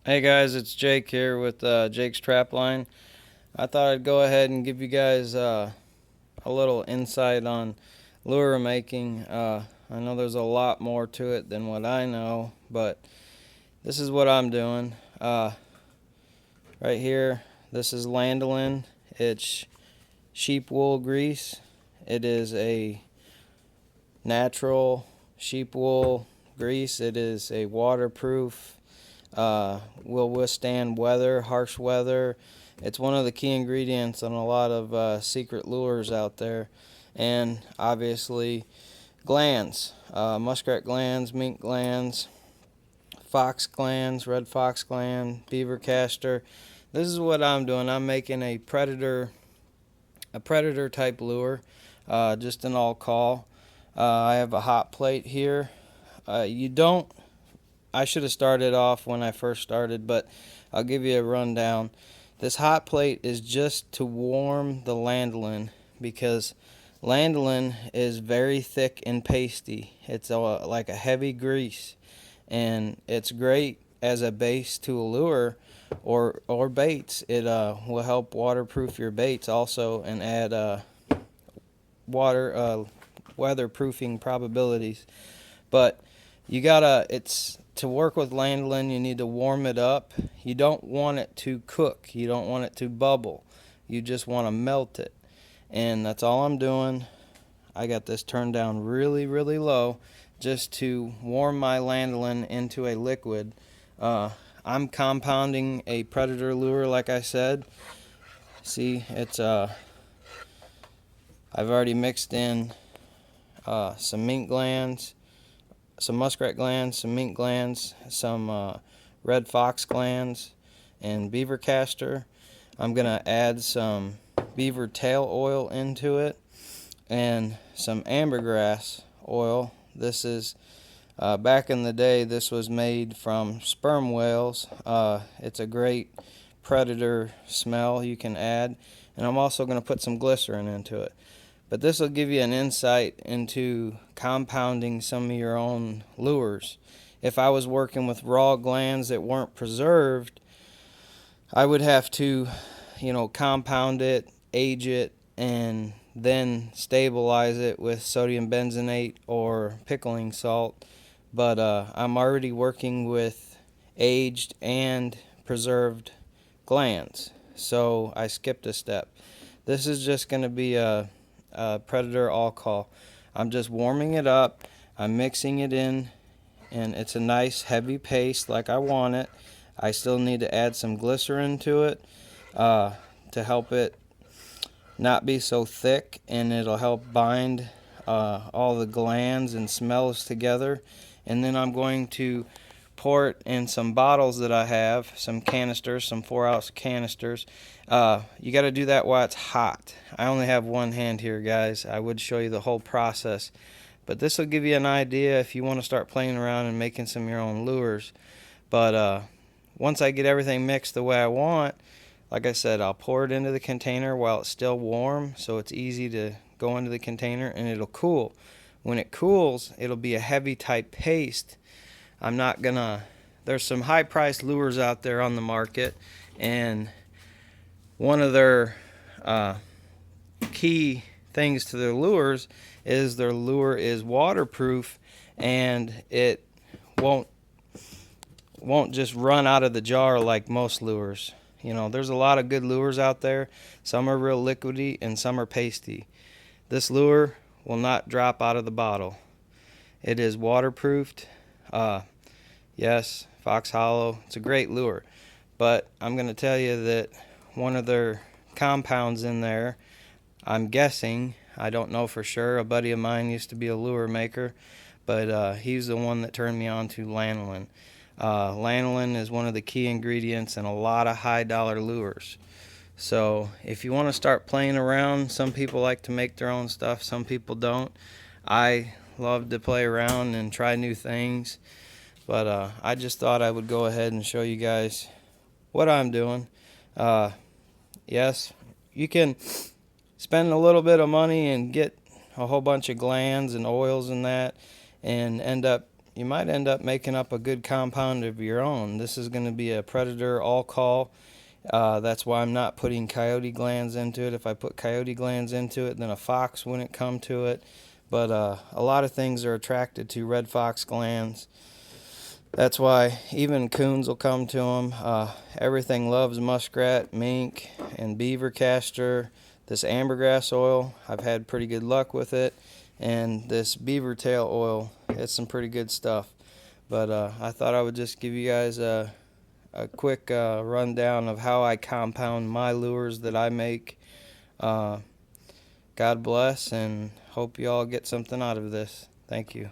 Hey guys, it's Jake here with Jake's Trapline. I thought I'd go ahead and give you guys a little insight on lure making. I know there's a lot more to it than what I know, but this is what I'm doing. Right here, this is lanolin. It's sheep wool grease. It is a natural sheep wool grease. It is a waterproof, will withstand weather, harsh weather. It's one of the key ingredients on a lot of secret lures out there. And obviously, glands, muskrat glands, mink glands, fox glands, red fox gland, beaver castor. This is what I'm doing. I'm making a predator type lure, just an all call. I have a hot plate here. You don't I should have started off when I first started, but I'll give you a rundown. This hot plate is just to warm the lanolin because lanolin is very thick and pasty. It's like a heavy grease, and it's great as a base to a lure or baits. It will help waterproof your baits also and add water weatherproofing probabilities. But you gotta, it's to work with lanolin, you need to warm it up. You don't want it to cook, you don't want it to bubble, you just want to melt it. And that's all I'm doing. I got this turned down really low just to warm my lanolin into a liquid. I'm compounding a predator lure, like I said. See, it's I've already mixed in some mink glands, some muskrat glands, some mink glands, some red fox glands, and beaver castor. I'm going to add some beaver tail oil into it and some ambergrass oil. This is, back in the day, this was made from sperm whales. It's a great predator smell you can add. And I'm also going to put some glycerin into it. But this will give you an insight into compounding some of your own lures. If I was working with raw glands that weren't preserved, I would have to, compound it, age it, and then stabilize it with sodium benzenate or pickling salt. But I'm already working with aged and preserved glands, so I skipped a step. This is just going to be a predator all call. I'm just warming it up, I'm mixing it in, and it's a nice heavy paste like I want it. I still need to add some glycerin to it to help it not be so thick, and it'll help bind all the glands and smells together. And then I'm going to pour it in some bottles that I have, some canisters, some 4-ounce canisters. You got to do that while it's hot. I only have one hand here, guys. I would show you the whole process, but this will give you an idea if you want to start playing around and making some of your own lures. But once I get everything mixed the way I want, like I said, I'll pour it into the container while it's still warm, so it's easy to go into the container, and it'll cool. When it cools, it'll be a heavy type paste. I'm not gonna, there's some high priced lures out there on the market, and one of their key things to their lures is their lure is waterproof, and it won't just run out of the jar like most lures. There's a lot of good lures out there. Some are real liquidy and some are pasty. This lure will not drop out of the bottle. It is waterproofed. Yes, Fox Hollow, it's a great lure. But I'm going to tell you that one of their compounds in there, I'm guessing, I don't know for sure, a buddy of mine used to be a lure maker, but he's the one that turned me on to lanolin. Lanolin is one of the key ingredients in a lot of high dollar lures. So if you want to start playing around, some people like to make their own stuff, some people don't. I love to play around and try new things, but I just thought I would go ahead and show you guys what I'm doing. Yes, you can spend a little bit of money and get a whole bunch of glands and oils and that, and end up you might end up making up a good compound of your own. This is going to be a predator all call. That's why I'm not putting coyote glands into it. If I put coyote glands into it, then a fox wouldn't come to it. But a lot of things are attracted to red fox glands. That's why even coons will come to them. Everything loves muskrat, mink, and beaver castor. This ambergrass oil, I've had pretty good luck with it. And this beaver tail oil, it's some pretty good stuff. But I thought I would just give you guys a quick rundown of how I compound my lures that I make. God bless, and hope you all get something out of this. Thank you.